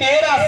13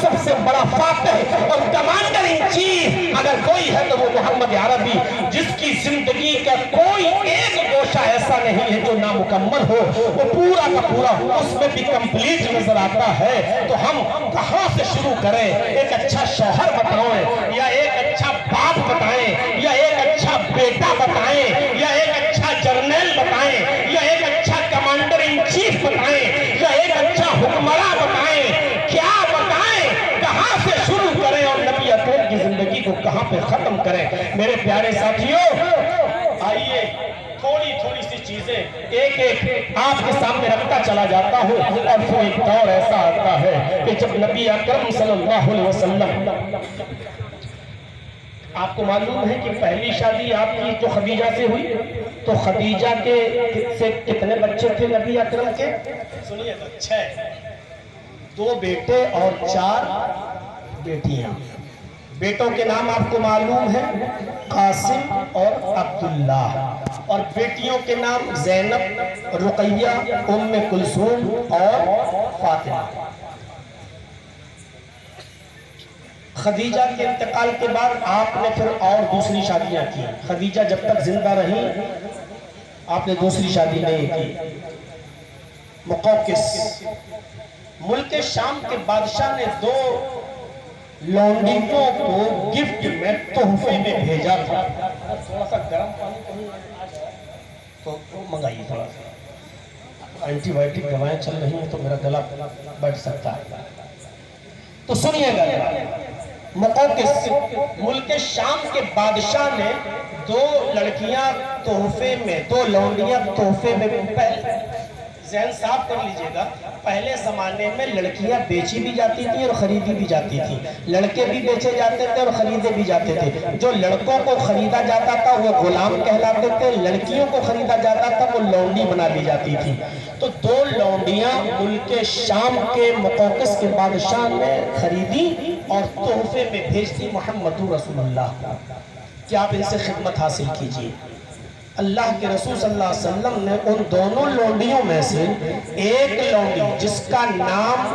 سب سے بڑا فاتح اور کمانڈر ان چیف اگر کوئی ہے تو وہ محمد عربی، جس کی زندگی کا کوئی ایک گوشہ ایسا نہیں ہے جو نامکمل ہو، وہ پورا کا پورا اس میں بھی کمپلیٹ نظر آتا ہے۔ تو ہم کہاں سے شروع کریں؟ ایک اچھا شوہر بتائیں، یا ایک اچھا باپ بتائیں، یا ایک اچھا بیٹا بتائیں، یا ایک اچھا جرنیل بتائیں، یا ایک اچھا کمانڈر ان چیف بتائیں، یا ایک اچھا حکمراں بتائیں؟ کیا بتائیں؟ کہاں سے شروع کریں اور نبی اکرم کی زندگی کو کہاں پہ ختم کریں؟ میرے پیارے ساتھیوں، آئیے تھوڑی تھوڑی سی چیزیں ایک ایک آپ کے سامنے رکھتا چلا جاتا ہوں، اور وہ ایک دور ایسا آتا ہے کہ جب نبی اکرم صلی اللہ علیہ وسلم، آپ کو معلوم ہے کہ پہلی شادی آپ کی جو خدیجہ سے ہوئی، تو خدیجہ کے سے کتنے بچے تھے نبی اکرم کے؟ سنیے تو، 6، 2 بیٹے اور 4 بیٹیاں۔ بیٹوں کے نام آپ کو معلوم ہے، قاسم اور عبداللہ، اور بیٹیوں کے نام زینب، رقیہ، ام کلثوم اور فاطمہ۔ خدیجہ کے انتقال کے بعد آپ نے پھر اور دوسری شادیاں کی۔ خدیجہ جب تک زندہ رہی آپ نے دوسری شادی نہیں کی۔ مقوقس، ملک شام کے بادشاہ نے 2 لونڈیوں کو گفٹ میں تحفے میں بھیجا تھا۔ تھوڑا سا گرم پانی کہیں آ جائے تو منگائیے، تھوڑا سا اینٹی بائیوٹک دوائیں چل رہی ہیں تو میرا گلا بیٹھ سکتا ہے، تو سنیے گا۔ مقوقس، ملک شام کے بادشاہ نے 2 لڑکیاں تحفے میں، 2 لونڈیاں تحفے میں، ذہن صاف کر لیجئے گا، پہلے زمانے میں لڑکیاں بیچی بھی جاتی تھی اور خریدی بھی جاتی تھی، لڑکے بھی بیچے جاتے تھے اور خریدے بھی جاتے تھے۔ جو لڑکوں کو خریدا جاتا تھا وہ غلام کہلاتے تھے، لڑکیوں کو خریدا جاتا تھا وہ لونڈی بنا دی جاتی تھی۔ تو 2 لونڈیاں ملک شام کے مقوقس کے بادشاہ نے خریدی اور تحفے میں بھیج دی محمد رسول اللہ، کہ آپ ان سے خدمت حاصل کیجئے۔ اللہ کے رسول صلی اللہ علیہ وسلم نے ان دونوں لونڈیوں میں سے ایک لونڈی جس کا نام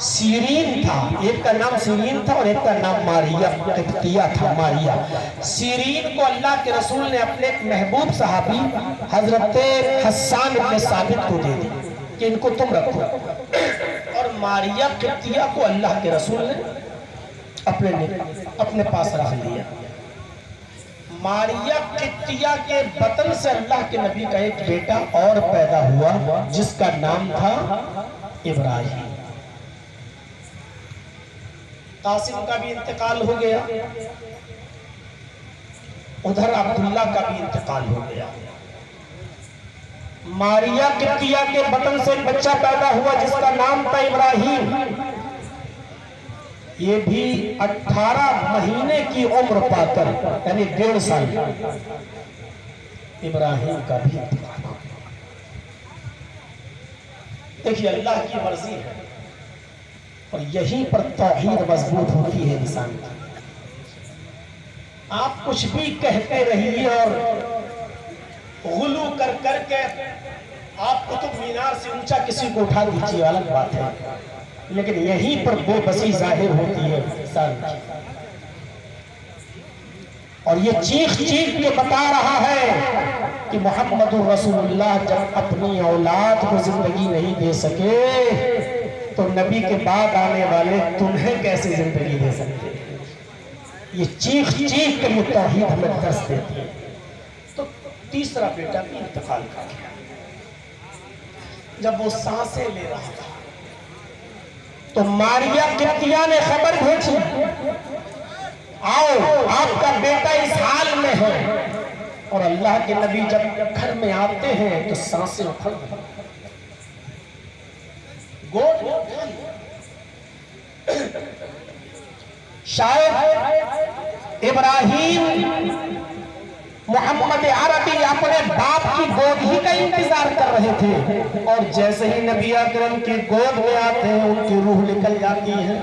سیرین تھا، ایک کا نام سیرین تھا اور ایک کا نام ماریہ قبطیہ تھا، ماریہ۔ سیرین کو اللہ کے رسول نے اپنے ایک محبوب صحابی حضرت حسان بن ثابت کو دے دی کہ ان کو تم رکھو، اور ماریہ قبطیہ کو اللہ کے رسول نے اپنے پاس رکھ لیا۔ ماریہ قبطیہ کے بطن سے اللہ کے نبی کا ایک بیٹا اور پیدا ہوا جس کا نام تھا ابراہیم۔ قاسم کا بھی انتقال ہو گیا، ادھر عبداللہ کا بھی انتقال ہو گیا۔ ماریہ قبطیہ کے بطن سے ایک بچہ پیدا ہوا جس کا نام تھا ابراہیم۔ یہ بھی 18 مہینے کی عمر پا کر، یعنی 1.5 سال، ابراہیم کا بھی انتقال ہو گیا۔ دیکھیے اللہ کی مرضی ہے، اور یہیں پر توحید مضبوط ہوتی ہے انسان کی۔ آپ کچھ بھی کہتے رہیے اور غلو کر کر کے آپ قطب مینار سے اونچا کسی کو اٹھا دیجیے، الگ بات ہے، لیکن یہیں پر بے بسی ظاہر ہوتی ہے انسان کی۔ اور یہ چیخ چیخ کے بتا رہا ہے کہ محمد رسول اللہ جب اپنی اولاد کو زندگی نہیں دے سکے تو نبی کے بعد آنے والے تمہیں کیسے زندگی دے سکتے؟ یہ چیخ چیخ کے یہ توحید ہمیں درس دیتی ہے۔ تو تیسرا بیٹا بھی انتقال کر گیا۔ جب وہ سانسیں لے رہا تھا تو ماریہ قبطیہ نے خبر بھیجی، آؤ آپ کا بیٹا اس حال میں ہے۔ اور اللہ کے نبی جب گھر میں آتے ہیں تو سانسیں اکھڑ گئی، گود شاید ابراہیم محمد عربی اپنے باپ کی گود ہی کا انتظار کر رہے تھے، اور جیسے ہی نبی اکرم کی گود میں آتے ہیں ان کی روح نکل جاتی ہے،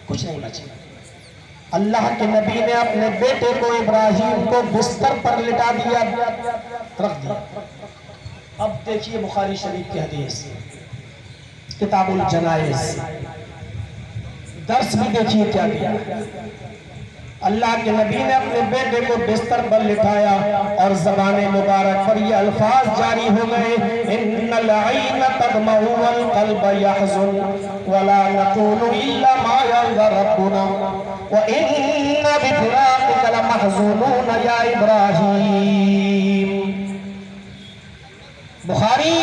کچھ نہیں بچا۔ اللہ کے نبی نے اپنے بیٹے کو ابراہیم کو بستر پر لٹا دیا، رکھ دیا۔ اب دیکھیے بخاری شریف کی حدیث، کتاب الجنائز، درس بھی دیکھیے کیا دیا۔ اللہ کے نبی نے اپنے بیٹے کو بستر پر لٹھایا اور زبان مبارک پر یہ الفاظ جاری ہو گئے، ان العین تدمع والقلب يحزن ولا نقول الا ما يرضى ربنا وان بفراقك لمحزونون یا ابراہیم۔ بخاری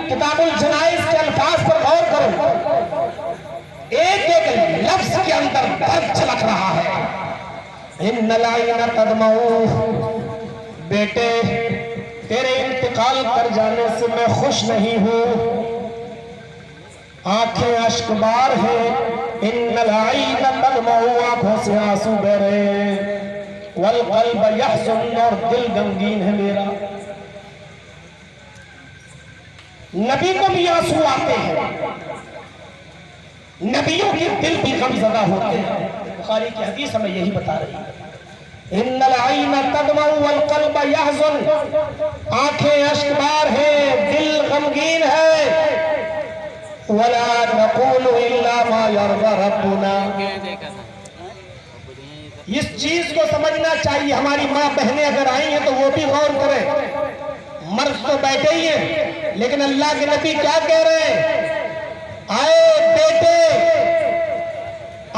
کتاب الجنائز کے الفاظ پر غور کرو، ایک ایک لفظ کے اندر درد چھلک رہا ہے۔ ان العین تدمع، بیٹے تیرے انتقال کر جانے سے میں خوش نہیں ہوں، آنکھیں اشک بار ہیں۔ ان العین تدمع، آنکھوں سے آنسو بہ رہے ہیں، والقلب یحزن، اور دل غمگین ہے میرا۔ نبی کو بھی آنسو آتے ہیں، نبیوں کے دل بھی غم زدہ ہوتے ہیں۔ بخاری کی حدیث ہمیں یہی بتا رہی ہے، ان العین تدمع والقلب یحزن، آنکھیں اشکبار ہیں، دل غمگین ہے۔ ولا نقول الا ما يرضى ربنا، اس چیز کو سمجھنا چاہیے، ہماری ماں بہنیں اگر آئی ہیں تو وہ بھی غور کریں۔ مرد تو بیٹھے ہی ہیں، لیکن اللہ کے نبی کیا کہہ رہے ہیں؟ آئے بیٹے،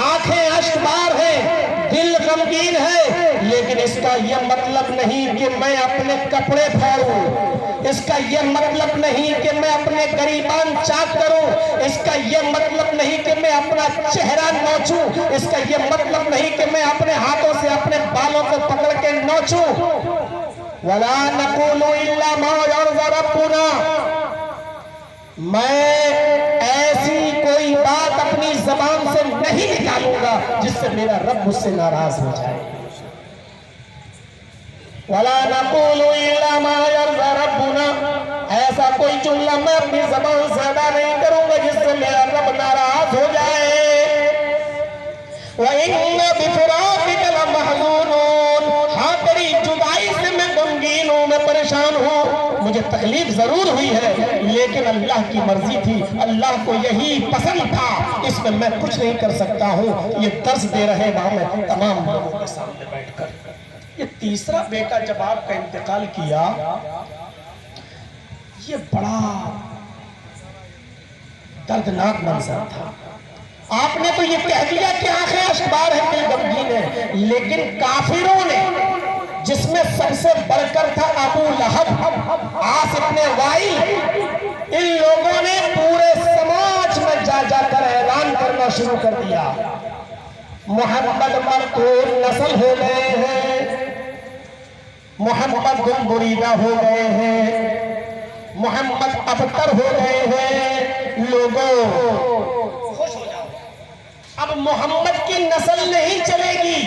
آنکھیں اشکبار ہیں، دل غمگین ہے، لیکن اس کا یہ مطلب نہیں کہ میں اپنے کپڑے پھاڑوں، اس کا یہ مطلب نہیں کہ میں اپنے گریبان چاک کروں، اس کا یہ مطلب نہیں کہ میں اپنا چہرہ نوچوں، اس کا یہ مطلب نہیں کہ میں اپنے ہاتھوں سے اپنے بالوں کو پکڑ کے نوچوں۔ وَلَا نَقُولُ إِلَّا مَا يَرْضَى رَبُّنَا، میں ایسی کوئی بات اپنی زبان سے نہیں نکالوں گا جس سے میرا رب مجھ سے ناراض ہو جائے۔ وَلَا نَقُولُ إِلَّا مَا يَرْضَى رَبُّنَا، ایسا کوئی جملہ میں اپنی زبان سے ادا نہیں کروں گا جس سے میرا رب ناراض ہو جائے۔ وَإِنَّ بِفِرَاقِكَ لَمَحْزُونُونَ، ہاں تیری جدائی سے میں غمگین ہوں، میں پریشان ہوں، مجھے تکلیف ضرور ہوئی ہے، لیکن اللہ کی مرضی تھی، اللہ کو یہی پسند تھا، اس میں میں کچھ نہیں کر سکتا ہوں۔ یہ درس دے رہے ماں میں تمام ماں کے سامنے بیٹھ کر۔ یہ تیسرا بیٹا جب آپ کا انتقال کیا، یہ بڑا دردناک منظر تھا۔ آپ نے تو یہ کہہ دیا کہ آنکھیں اشکبار ہیں، دل غمگین ہے، لیکن کافروں نے، جس میں سب سے بڑھ کر تھا ابو لہب، عاص ابن وائل، ان لوگوں نے پورے سماج میں جا جا کر اعلان کرنا شروع کر دیا، محمد مقتول نسل ہو گئے ہیں، محمد گم بریدہ ہو گئے ہیں، محمد ابتر ہو گئے ہیں۔ لوگوں خوش ہو جاؤ، اب محمد کی نسل نہیں چلے گی،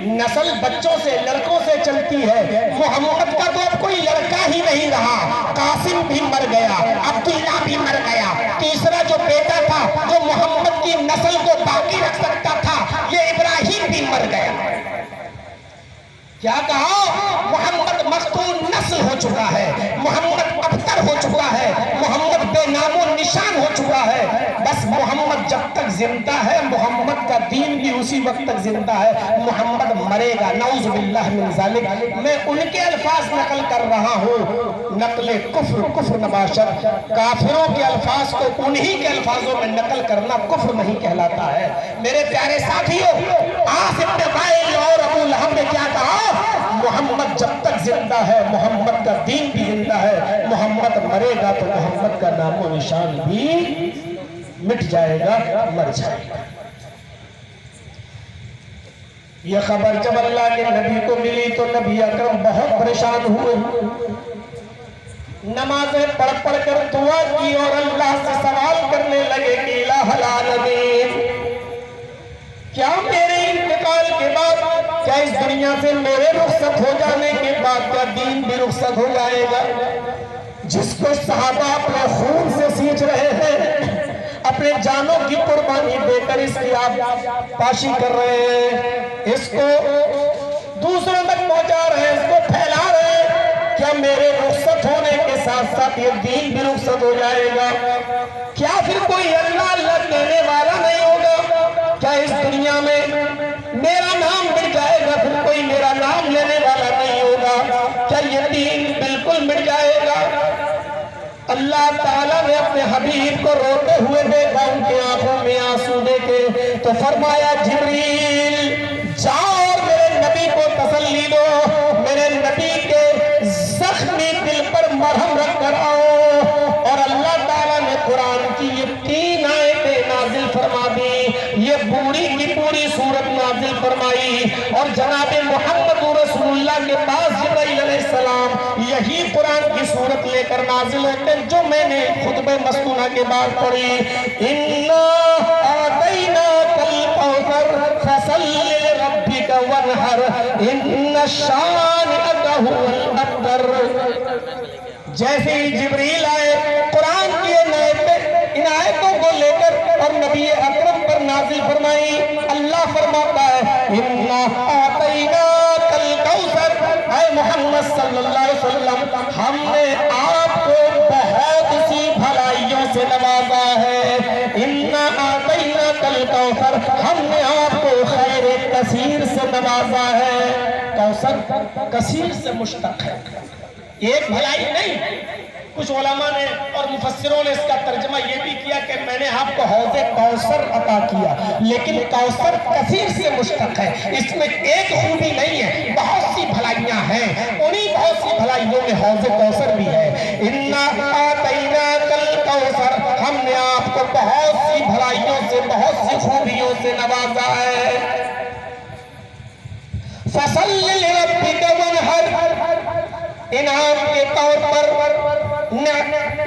نسل بچوں سے، لڑکوں سے چلتی ہے۔ محمد کا تو اب کوئی لڑکا ہی نہیں رہا، قاسم بھی مر گیا، عبداللہ بھی مر گیا، تیسرا جو بیٹا تھا جو محمد کی نسل کو باقی رکھ سکتا تھا، یہ ابراہیم بھی مر گیا۔ کیا کہا؟ محمد مقتول نسل ہو چکا ہے، محمد ابتر ہو چکا ہے، محمد بے نام و نشان ہو چکا ہے۔ بس محمد جب تک زندہ ہے، محمد کا دین بھی اسی وقت تک زندہ ہے، محمد مرے گا، نعوذ باللہ من ذالک۔ میں ان کے الفاظ نقل کر رہا ہوں، نقل کفر، کفر نباشر، کافروں کے الفاظ کو انہی کے الفاظوں میں نقل کرنا کفر نہیں کہلاتا ہے۔ میرے پیارے ساتھیوں، عاص ابن وائل اور ابو لہب نے کیا کہا؟ محمد جب تک زندہ ہے، محمد کا دین بھی زندہ ہے، محمد مرے گا تو محمد کا نام و نشان بھی مٹ جائے گا، مر جائے گا۔ یہ خبر جب اللہ کے نبی کو ملی تو نبی اکرم بہت پریشان ہوئے، نمازیں پڑھ پڑھ کر دعا کی اور اللہ سے سوال کرنے لگے کہ الہ العالمین، کیا میرے انتقال کے بعد، کیا اس دنیا سے میرے رخصت ہو جانے کے بعد کیا دین بھی رخصت ہو جائے گا؟ جس کو صحابہ اپنے خون سے سینچ رہے ہیں، اپنے جانوں کی قربانی دے کر اس کی آپ پاشی کر رہے ہیں، اس کو دوسروں تک پہنچا رہے ہیں، اس کو پھیلا رہے ہیں، کیا میرے رخصت ہونے کے ساتھ ساتھ یہ دین بھی رخصت ہو جائے گا؟ کیا پھر کوئی کوئی اللہ اللہ کہنے والا نہیں ہوگا؟ کیا اس دنیا میں میرا نام مٹ جائے گا پھر کوئی میرا نام لینے والا نہیں ہوگا؟ کیا یہ دین بالکل مٹ جائے گا؟ اللہ تعالیٰ نے اپنے حبیب کو روتے ہوئے دیکھا، ان کی آنکھوں میں آنسو دیکھے تو فرمایا جبریل جاؤ اور میرے نبی کو تسلی دو، میرے نبی کے زخمی دل پر مرہم رکھ کر آؤ۔ اور اللہ تعالیٰ نے قرآن کی یہ 3 آیتیں نازل فرما دی، یہ پوری کی پوری سورت نازل فرمائی، اور جناب محمد رسول اللہ کے پاس جبرائیل علیہ السلام یہی قرآن کی سورت لے کر نازل ہوتے ہیں جو میں نے خطبہ مسنونہ کے بعد پڑھی، اِنَّا آتَيْنَاكَ الْكَوْثَرَ فَصَلِّ لِرَبِّكَ وَانْحَرْ إِنَّ شَانِئَكَ هُوَ الْأَبْتَرُ۔ جیسے ہی جبریل آئے قرآن کی ان آیتوں کو لے کر اور نبی اکرم پر نازل فرمائی، اللہ فرماتا ہے اِنَّا آتَيْنَاكَ الْكَوْثَرَ، اے محمد صلی اللہ علیہ وسلم ہم نے آپ کو بہت سی بھلائیوں سے نوازا ہے، اِنَّا آتَيْنَاكَ الْكَوْثَرَ، ہم نے آپ کو خیر کثیر سے نوازا ہے۔ کوثر کثیر سے مشتق ہے، ایک بھلائی نہیں۔ کچھ علماء نے اور مفسروں نے اس کا ترجمہ یہ بھی کیا کہ میں نے آپ کو حوض کوثر عطا کیا، لیکن کوثر کثیر سے مشتق ہے، اس میں ایک خوبی نہیں ہے، بہت سی بھلائیاں ہیں، انہی بہت سی بھلائیوں میں حوض کوثر بھی ہے۔ اِنَّا آتَيْنَاكَ الْكَوْثَرَ، ہم نے آپ کو بہت سی بھلائیوں سے بہت سی خوبیوں سے نوازا ہے۔ فَصَلِّ لِرَبِّكَ وَانْحَرْ، انعام کے طور پر،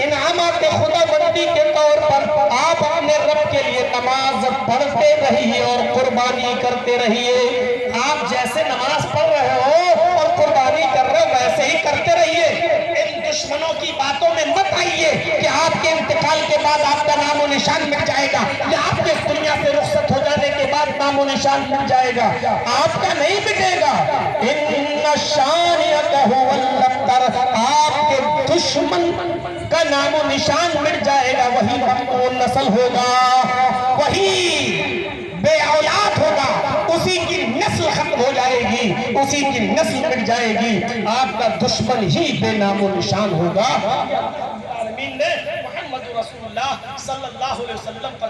انعامات خدا بندی کے طور پر آپ اپنے رب کے لیے نماز پڑھتے رہیے اور قربانی کرتے رہیے۔ آپ جیسے نماز پڑھ رہے ہو اور قربانی کر رہے ہو ویسے ہی کرتے رہیے۔ ان دشمنوں کی باتوں میں مت آئیے کہ آپ کے انتقال کے بعد آپ کا نام و نشان مٹ جائے گا، یا آپ کے اس دنیا سے رخصت ہو جانے کے بعد نام و نشان مٹ جائے گا، آپ کا نہیں مٹے گا۔ اِنَّ شَانِئَكَ هُوَ الْأَبْتَرُ، آپ کے دشمن کا نام و نشان مٹ جائے گا، وہی مقبول نسل ہوگا، وہی بے اولاد ہوگا، اسی کی نسل ختم ہو جائے گی، اسی کی نسل مٹ جائے گی، آپ کا دشمن ہی بے نام و نشان ہوگا۔ عالمین نے محمد رسول اللہ صلی اللہ علیہ وسلم پر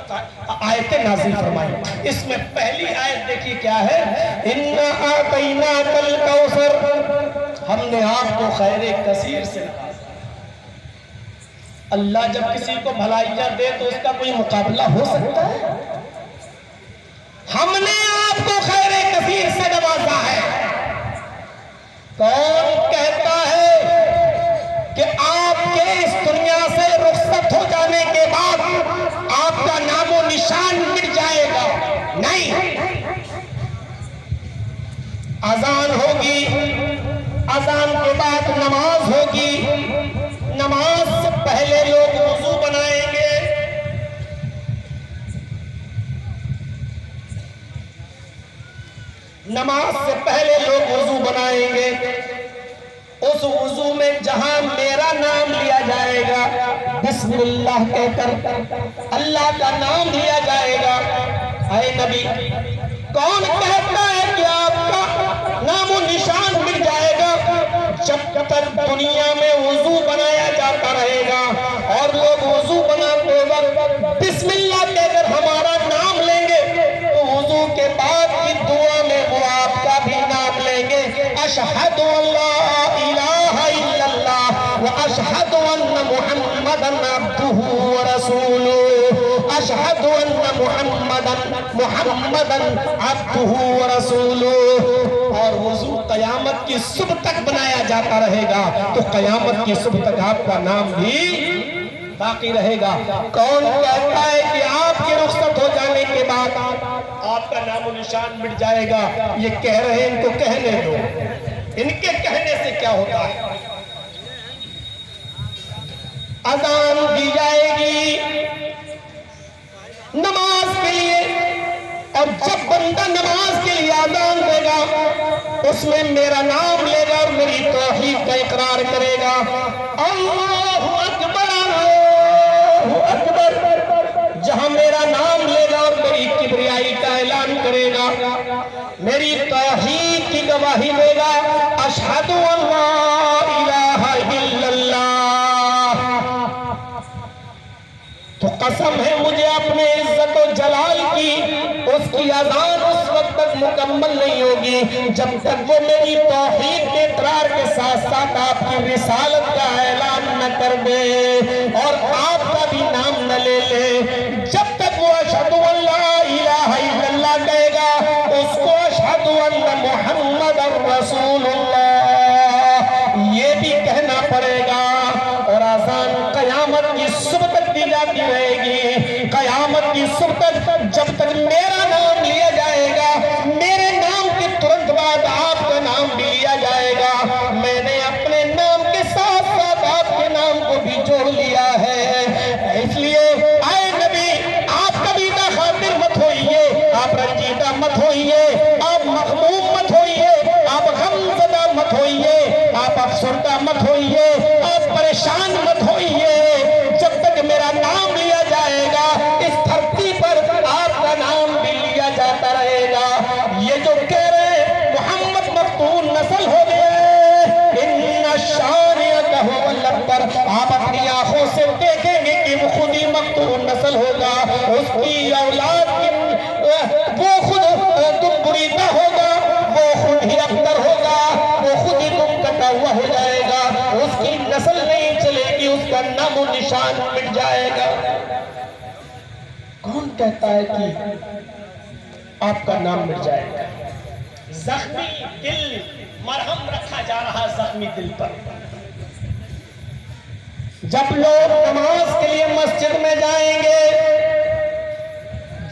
آیتیں نازل فرمائی، اس میں پہلی آیت دیکھیے کیا ہے، اِنَّا آتَيْنَاكَ الْكَوْثَرَ، ہم نے آپ کو خیر کثیر سے نوازا۔ اللہ جب کسی کو بھلائیاں دے تو اس کا کوئی مقابلہ ہو سکتا ہے؟ ہم نے آپ کو خیر کثیر سے نوازا ہے۔ کون کہتا ہے کہ آپ کے اس دنیا سے رخصت ہو جانے کے بعد آپ کا نام و نشان مٹ جائے گا؟ نہیں، اذان ہوگی، اذان کے بعد نماز ہوگی، نماز سے پہلے لوگ وضو بنائیں گے، نماز سے پہلے لوگ وضو بنائیں گے، اس وضو میں جہاں میرا نام لیا جائے گا، بسم اللہ کہہ کر اللہ کا نام لیا جائے گا، اے نبی کون کہتا ہے کہ آپ کا نام و نشان مل جائے گا؟ جب تک دنیا میں وضو بنایا جاتا رہے گا اور لوگ وضو بناتے وقت بسم اللہ کہہ کر ہمارا نام لیں گے تو وضو کے بعد کی دعا میں وہ آپ کا بھی نام لیں گے، اشہد ان لا الہ الا اللہ واشہد ان محمدا عبدہ ورسولہ، اشہد ان محمدا عبدہ ورسولہ۔ اور وضو قیامت کی صبح تک بنایا جاتا رہے گا تو قیامت کی صبح تک آپ کا نام بھی باقی رہے گا۔ کون کہتا ہے کہ آپ کے رخصت ہو جانے کے بعد آپ کا نام و نشان مٹ جائے گا؟ یہ کہہ رہے ہیں، ان کو کہنے دو، ان کے کہنے سے کیا ہوتا ہے؟ اذان دی جائے گی نماز کے لیے، اور جب بندہ نماز کے لیے اذان دے گا اس میں میرا نام لے گا اور میری توحید کا اقرار کرے گا، اللہ اکبر اللہ اکبر، میری توحید کی گواہی دے گا، اشہدو ان لا الہ الا اللہ، تو قسم ہے مجھے اپنے عزت و جلال کی، اس کی اذان اس وقت تک مکمل نہیں ہوگی جب تک وہ میری توحید کے اقرار کے ساتھ ساتھ آپ کی رسالت کا اعلان نہ کر دے اور آپ کا بھی نام نہ لے لے۔ جب تک وہ اشہدو ان لا الہ الا اللہ کہے گا، اس کو اشہدو ان محمد رسول اللہ یہ بھی کہنا پڑے گا، اور اذان قیامت کی صبح تک دی جاتی رہے گی۔ قیامت کی صبح تک جب تک میرا نام لیا جائے گا، میرے نام کے ترنت بعد آپ کا نام بھی لیا جائے گا۔ میں نے اپنے نام کے ساتھ ساتھ آپ کے نام کو بھی جوڑ لیا ہے، اس لیے اے نبی آپ کبیدہ خاطر مت ہوئیے، آپ رنجیدہ مت ہوئیے، آپ مغموم مت ہوئیے، آپ غمزدہ مت ہوئیے، آپ افسردہ مت ہوئیے، آپ پریشان مت ہوئیے۔ جب تک میرا نام لیا جائے گا، اس دھرتی پر آپ کا نام بھی لیا جاتا رہے گا۔ یہ جو کہہ رہے محمد مقتول نسل ہو گئے، ان شانئک ھو الابتر، آپ اپنی آنکھوں سے دیکھیں گے کہ وہ خود ہی مقتول نسل ہوگا، اس کی اولاد وہ خود تم بریدہ ہوگا، وہ خود ہی ابتر ہوگا، وہ خود ہی تم کٹا ہوا ہو جائے گا، اس کی نسل نہیں چلے گی، اس کا نام و نشان مٹ جائے گا۔ کون کہتا ہے کہ آپ کا نام مٹ جائے گا؟ زخمی دل، مرہم رکھا جا رہا زخمی دل پر۔ جب لوگ نماز کے لیے مسجد میں جائیں گے،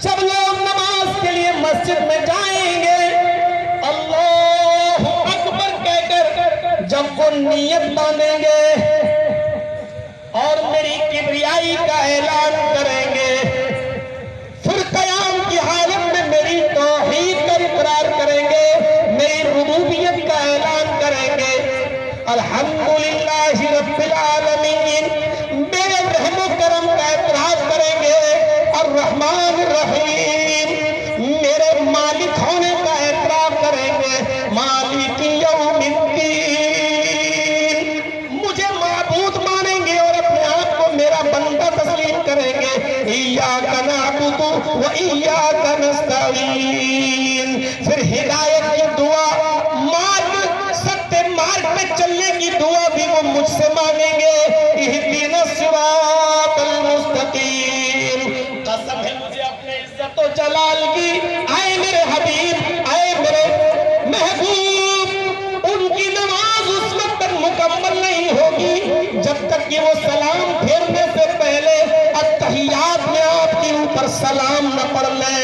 جب لوگ نماز کے لیے مسجد میں جائیں گے، اللہ اکبر کہہ کر جب وہ نیت باندھیں گے اور میری کبریائی کا اعلان کریں گے، پھر قیام کی حالت میں میری توحید کا اقرار کریں گے، میری ربوبیت کا اعلان کریں گے، الحمدللہ رب العالمین، میرے رحم و کرم کا اعتراف کریں گے، الرحمن الرحیم، میرے مالک ہونے کا اعتراف کریں گے، مالک یوم الدین، مجھے معبود مانیں گے اور اپنے آپ کو میرا بندہ تسلیم کریں گے، ایاک نعبد و ایاک نستعین، پھر ہدایت کی دعا، مارگ پہ چلنے کی دعا بھی وہ مجھ سے مانگیں گے، اہدنا الصراط المستقیم۔ قسم ہے مجھے اپنے عزت و جلال کی، اے میرے حبیب، اے میرے محبوب، ان کی نماز اس وقت تک مکمل نہیں ہوگی جب تک کہ وہ سلام پھیرنے سے پہلے التحیات میں آپ کے اوپر سلام نہ پڑھ لیں،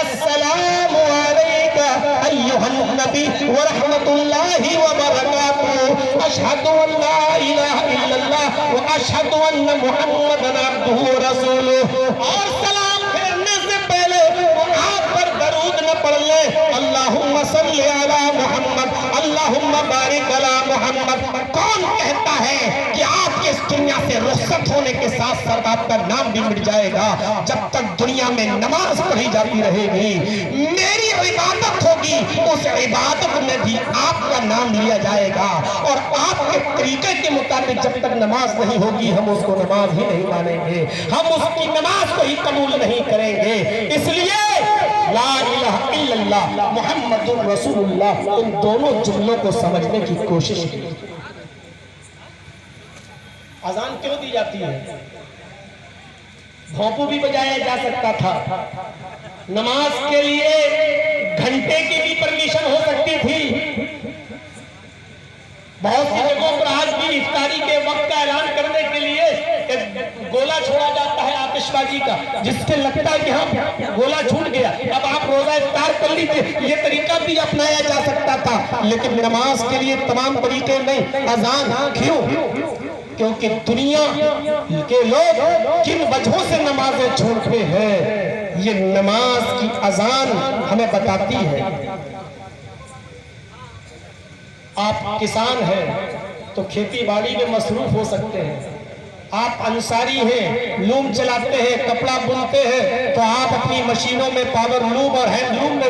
السلام علیکہ ایھا النبی ورحمۃ اللہ وبرکاتہ، اشہد ان لا الہ الا اللہ واشہد ان محمدا عبدہ ورسولہ، اور سلام پھیرنے سے پہلے وہ آپ پر درود نہ پڑھ لیں، اللہم صلی علی محمد، اللہم بارک علی محمد۔ کون کہتا ہے کہ آپ کے اس دنیا سے رخصت ہونے کے ساتھ ساتھ آپ کا نام بھی مٹ جائے گا؟ جب تک دنیا میں نماز پڑھی جاتی رہے گی، میری عبادت ہوگی، اس عبادت میں بھی آپ کا نام لیا جائے گا، اور آپ کے طریقے کے مطابق جب تک نماز نہیں ہوگی ہم اس کو نماز ہی نہیں مانیں گے، ہم اس کی نماز کو ہی قبول نہیں کریں گے۔ اس لیے لا الہ الا اللہ محمد رسول اللہ، ان دونوں جملوں کو سمجھنے کی کوشش کی۔ اذان کیوں دی جاتی ہے؟ بھونپو بھی بجایا جا سکتا تھا، نماز کے لیے گھنٹے کی بھی پرمیشن ہو سکتی تھی، بہت سی جگہوں پر آج بھی افطاری کے وقت کا اعلان کرنے کے لیے ایک گولا چھوڑا جاتا ہے آتش بازی کا، جس سے لگتا ہے کہ ہاں گولا چھوٹ گیا، اب آپ روزہ افطار کر لیجیے، یہ طریقہ بھی اپنایا جا سکتا تھا، لیکن نماز کے لیے تمام طریقے نہیں۔ اذان کیوں؟ کیونکہ دنیا کے لوگ کن وجہوں سے نمازیں چھوڑتے ہیں، یہ نماز کی اذان ہمیں بتاتی ہے۔ آپ کسان ہیں تو کھیتی باڑی میں مصروف ہو سکتے ہیں، آپ انصاری ہیں، لوم چلاتے ہیں، کپڑا بنتے ہیں، تو آپ اپنی مشینوں میں پاور لوم اور ہینڈ لوم میں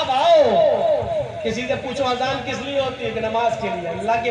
اب آؤ کسی سے پوچھو اذان کس لیے ہوتی ہے؟ کہ نماز کے لیے. اللہ کے